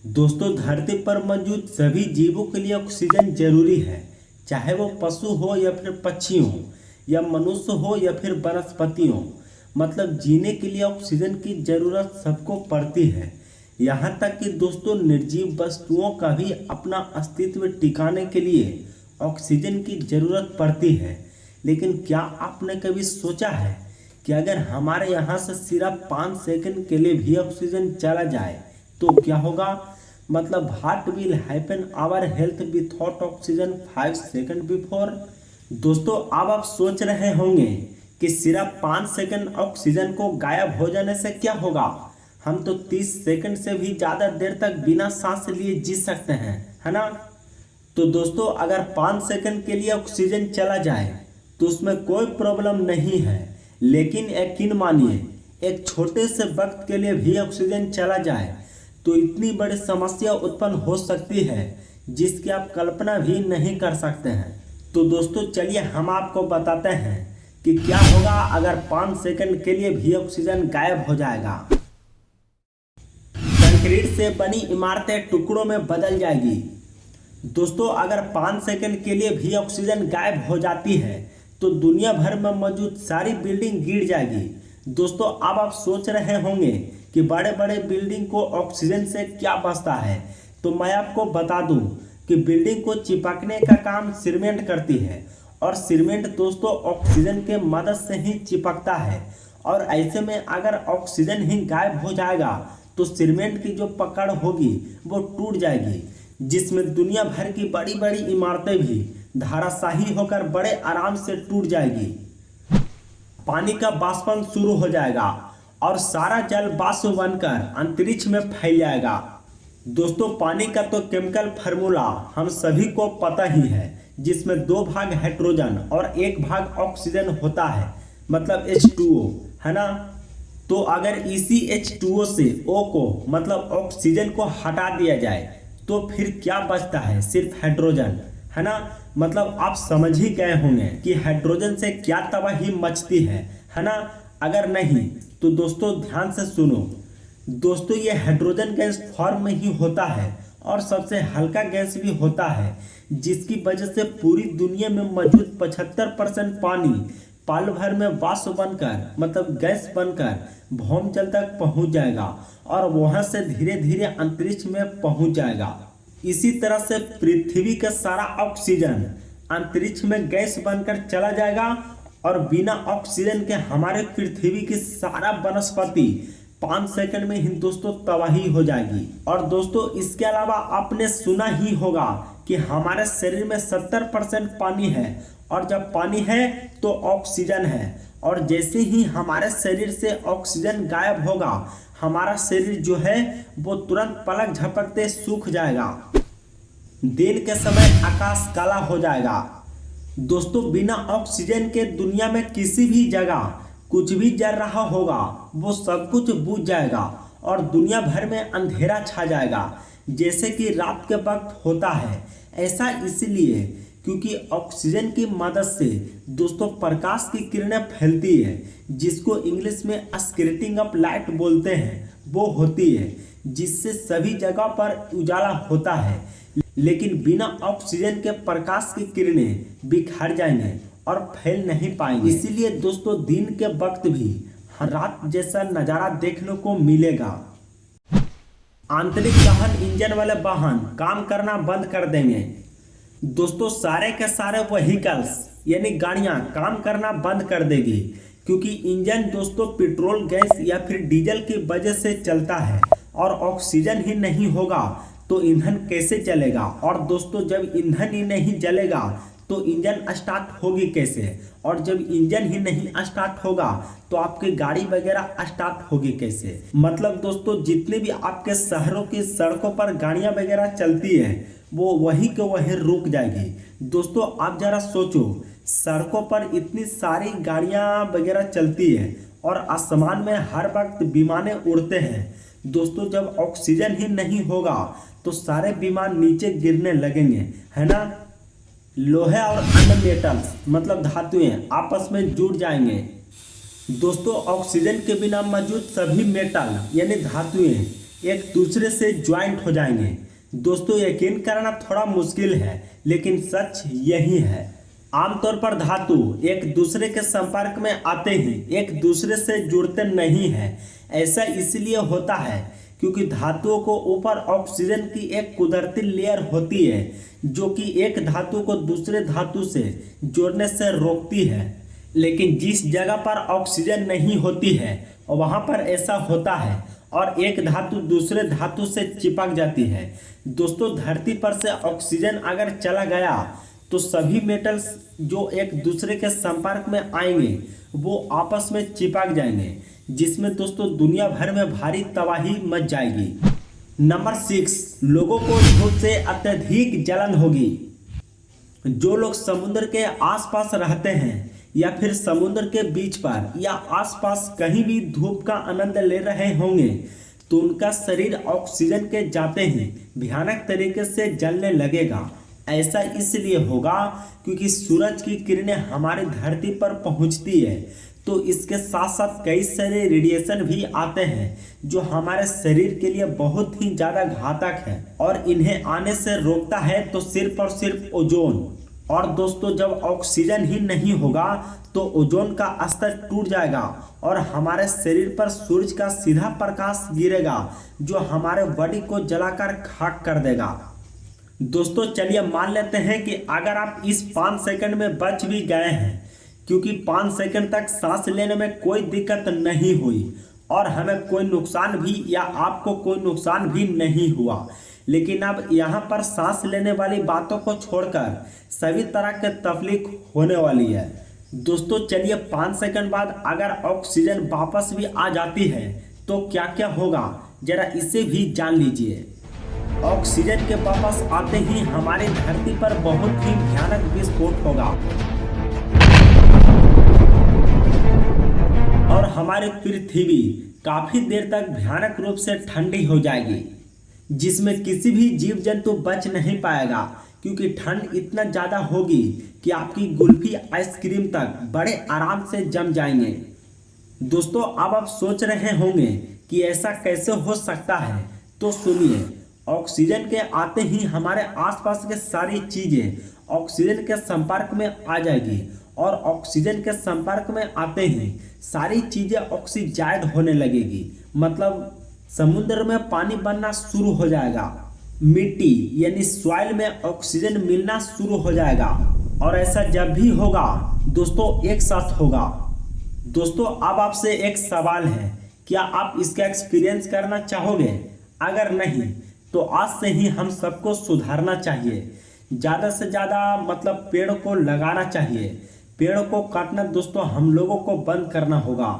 दोस्तों, धरती पर मौजूद सभी जीवों के लिए ऑक्सीजन जरूरी है। चाहे वो पशु हो या फिर पक्षी हो, या मनुष्य हो या फिर वनस्पति हो। मतलब जीने के लिए ऑक्सीजन की जरूरत सबको पड़ती है। यहाँ तक कि दोस्तों, निर्जीव वस्तुओं का भी अपना अस्तित्व टिकाने के लिए ऑक्सीजन की जरूरत पड़ती है। लेकिन क्या आपने कभी सोचा है कि अगर हमारे यहाँ से सिर्फ 5 सेकंड के लिए भी ऑक्सीजन चला जाए तो क्या होगा। मतलब heart will happen our health without oxygen 5 second before. दोस्तों, अब आप सोच रहे होंगे कि सिर्फ 5 सेकंड ऑक्सीजन को गायब हो जाने से क्या होगा। हम तो 30 सेकंड से भी ज़्यादा देर तक बिना सांस लिए जी सकते हैं, है ना। तो दोस्तों, अगर 5 सेकंड के लिए ऑक्सीजन चला जाए तो उसमें कोई प्रॉब्लम नहीं है। लेकिन यकीन मानिए, एक छोटे से वक्त के लिए भी ऑक्सीजन चला जाए तो इतनी बड़ी समस्या उत्पन्न हो सकती है जिसकी आप कल्पना भी नहीं कर सकते हैं। तो दोस्तों, चलिए हम आपको बताते हैं कि क्या होगा अगर 5 सेकंड के लिए भी ऑक्सीजन गायब हो जाएगा। कंक्रीट से बनी इमारतें टुकड़ों में बदल जाएगी। दोस्तों, अगर 5 सेकंड के लिए भी ऑक्सीजन गायब हो जाती है तो दुनिया भर में मौजूद सारी बिल्डिंग गिर जाएगी। दोस्तों, अब आप सोच रहे होंगे कि बड़े बड़े बिल्डिंग को ऑक्सीजन से क्या बचता है। तो मैं आपको बता दूं कि बिल्डिंग को चिपकने का काम सीमेंट करती है, और सीमेंट दोस्तों ऑक्सीजन के मदद से ही चिपकता है। और ऐसे में अगर ऑक्सीजन ही गायब हो जाएगा तो सीमेंट की जो पकड़ होगी वो टूट जाएगी, जिसमें दुनिया भर की बड़ी बड़ी इमारतें भी धराशायी होकर बड़े आराम से टूट जाएगी। पानी का वाष्पन शुरू हो जाएगा और सारा जल वाष्प बनकर अंतरिक्ष में फैल जाएगा। दोस्तों, पानी का तो केमिकल फार्मूला हम सभी को पता ही है, जिसमें 2 भाग हाइड्रोजन और 1 भाग ऑक्सीजन होता है, मतलब H2O, है ना। तो अगर इसी H2O से O को मतलब ऑक्सीजन को हटा दिया जाए तो फिर क्या बचता है, सिर्फ हाइड्रोजन, है ना। मतलब आप समझ ही गए होंगे कि हाइड्रोजन से क्या तबाही मचती है ना। अगर नहीं तो दोस्तों ध्यान से सुनो। दोस्तों, ये हाइड्रोजन गैस फॉर्म में ही होता है और सबसे हल्का गैस भी होता है, जिसकी वजह से पूरी दुनिया में मौजूद 75% पानी पल भर में वाष्प बनकर मतलब गैस बनकर भौमजल तक पहुंच जाएगा और वहां से धीरे धीरे अंतरिक्ष में पहुंच जाएगा। इसी तरह से पृथ्वी का सारा ऑक्सीजन अंतरिक्ष में गैस बनकर चला जाएगा और बिना ऑक्सीजन के हमारे पृथ्वी की सारा वनस्पति 5 सेकंड में ही दोस्तों तबाही हो जाएगी। और दोस्तों, इसके अलावा आपने सुना ही होगा कि हमारे शरीर में 70% पानी है, और जब पानी है तो ऑक्सीजन है, और जैसे ही हमारे शरीर से ऑक्सीजन गायब होगा हमारा शरीर जो है वो तुरंत पलक झपकते सूख जाएगा। दिन के समय आकाश काला हो जाएगा। दोस्तों, बिना ऑक्सीजन के दुनिया में किसी भी जगह कुछ भी जल रहा होगा वो सब कुछ बुझ जाएगा और दुनिया भर में अंधेरा छा जाएगा, जैसे कि रात के वक्त होता है। ऐसा इसलिए क्योंकि ऑक्सीजन की मदद से दोस्तों प्रकाश की किरणें फैलती है, जिसको इंग्लिश में स्कैटरिंग ऑफ लाइट बोलते हैं, वो होती है, जिससे सभी जगह पर उजाला होता है। लेकिन बिना ऑक्सीजन के प्रकाश की किरणें बिखर जाएंगे और फैल नहीं पाएंगे। इसीलिए दोस्तों दिन के वक्त भी रात जैसा नज़ारा देखने को मिलेगा। आंतरिक दहन इंजन वाले वाहन काम करना बंद कर देंगे। दोस्तों, सारे के सारे व्हीकल्स यानी गाड़ियां काम करना बंद कर देगी, क्योंकि इंजन दोस्तों पेट्रोल, गैस या फिर डीजल की वजह से चलता है, और ऑक्सीजन ही नहीं होगा तो ईंधन कैसे चलेगा। और दोस्तों, जब ईंधन ही नहीं जलेगा तो इंजन स्टार्ट होगी कैसे, और जब इंजन ही नहीं स्टार्ट होगा तो आपकी गाड़ी वगैरह स्टार्ट होगी कैसे। मतलब दोस्तों, जितने भी आपके शहरों की सड़कों पर गाड़ियां वगैरह चलती है वो वहीं के वहीं रुक जाएगी। दोस्तों, आप जरा सोचो, सड़कों पर इतनी सारी गाड़ियां वगैरह चलती है और आसमान में हर वक्त विमानें उड़ते हैं। दोस्तों, जब ऑक्सीजन ही नहीं होगा तो सारे विमान नीचे गिरने लगेंगे, है ना। लोहे और अन्य मेटल्स मतलब धातुएं आपस में जुड़ जाएंगे। दोस्तों, ऑक्सीजन के बिना मौजूद सभी मेटल यानी धातुएं एक दूसरे से ज्वाइंट हो जाएंगे। दोस्तों यकीन करना थोड़ा मुश्किल है, लेकिन सच यही है। आमतौर पर धातु एक दूसरे के संपर्क में आते ही एक दूसरे से जुड़ते नहीं हैं। ऐसा इसलिए होता है क्योंकि धातुओं को ऊपर ऑक्सीजन की एक कुदरती लेयर होती है जो कि एक धातु को दूसरे धातु से जोड़ने से रोकती है। लेकिन जिस जगह पर ऑक्सीजन नहीं होती है वहां पर ऐसा होता है और एक धातु दूसरे धातु से चिपक जाती है। दोस्तों धरती पर से ऑक्सीजन अगर चला गया तो सभी मेटल्स जो एक दूसरे के संपर्क में आएंगे वो आपस में चिपक जाएंगे, जिसमें दोस्तों दुनिया भर में भारी तबाही मच जाएगी। नंबर 6, लोगों को धूप से अत्यधिक जलन होगी। जो लोग समुद्र के आसपास रहते हैं या फिर समुद्र के बीच पर या आसपास कहीं भी धूप का आनंद ले रहे होंगे तो उनका शरीर ऑक्सीजन के जाते ही भयानक तरीके से जलने लगेगा। ऐसा इसलिए होगा क्योंकि सूरज की किरणें हमारी धरती पर पहुंचती है तो इसके साथ साथ कई सारे रेडिएशन भी आते हैं जो हमारे शरीर के लिए बहुत ही ज़्यादा घातक है और इन्हें आने से रोकता है तो सिर्फ और सिर्फ ओजोन। और दोस्तों जब ऑक्सीजन ही नहीं होगा तो ओजोन का स्तर टूट जाएगा और हमारे शरीर पर सूरज का सीधा प्रकाश गिरेगा जो हमारे बॉडी को जलाकर खाक कर देगा। दोस्तों चलिए मान लेते हैं कि अगर आप इस 5 सेकंड में बच भी गए हैं, क्योंकि 5 सेकंड तक सांस लेने में कोई दिक्कत नहीं हुई और हमें कोई नुकसान भी या आपको कोई नुकसान भी नहीं हुआ, लेकिन अब यहाँ पर सांस लेने वाली बातों को छोड़कर सभी तरह के तकलीफ होने वाली है। दोस्तों चलिए 5 सेकंड बाद अगर ऑक्सीजन वापस भी आ जाती है तो क्या क्या होगा जरा इसे भी जान लीजिए। ऑक्सीजन के वापस आते ही हमारी धरती पर बहुत ही भयानक विस्फोट होगा और हमारी पृथ्वी काफी देर तक भयानक रूप से ठंडी हो जाएगी, जिसमें किसी भी जीव जंतु बच नहीं पाएगा क्योंकि ठंड इतना ज़्यादा होगी कि आपकी कुल्फी आइसक्रीम तक बड़े आराम से जम जाएंगे। दोस्तों अब आप सोच रहे होंगे कि ऐसा कैसे हो सकता है, तो सुनिए। ऑक्सीजन के आते ही हमारे आसपास के सारी चीज़ें ऑक्सीजन के संपर्क में आ जाएगी और ऑक्सीजन के संपर्क में आते ही सारी चीज़ें ऑक्सीजाइड होने लगेगी। मतलब समुद्र में पानी बनना शुरू हो जाएगा, मिट्टी यानी सॉइल में ऑक्सीजन मिलना शुरू हो जाएगा और ऐसा जब भी होगा दोस्तों एक साथ होगा। दोस्तों अब आपसे एक सवाल है, क्या आप इसका एक्सपीरियंस करना चाहोगे? अगर नहीं तो आज से ही हम सबको सुधारना चाहिए। ज़्यादा से ज़्यादा मतलब पेड़ को लगाना चाहिए। पेड़ को काटना दोस्तों हम लोगों को बंद करना होगा।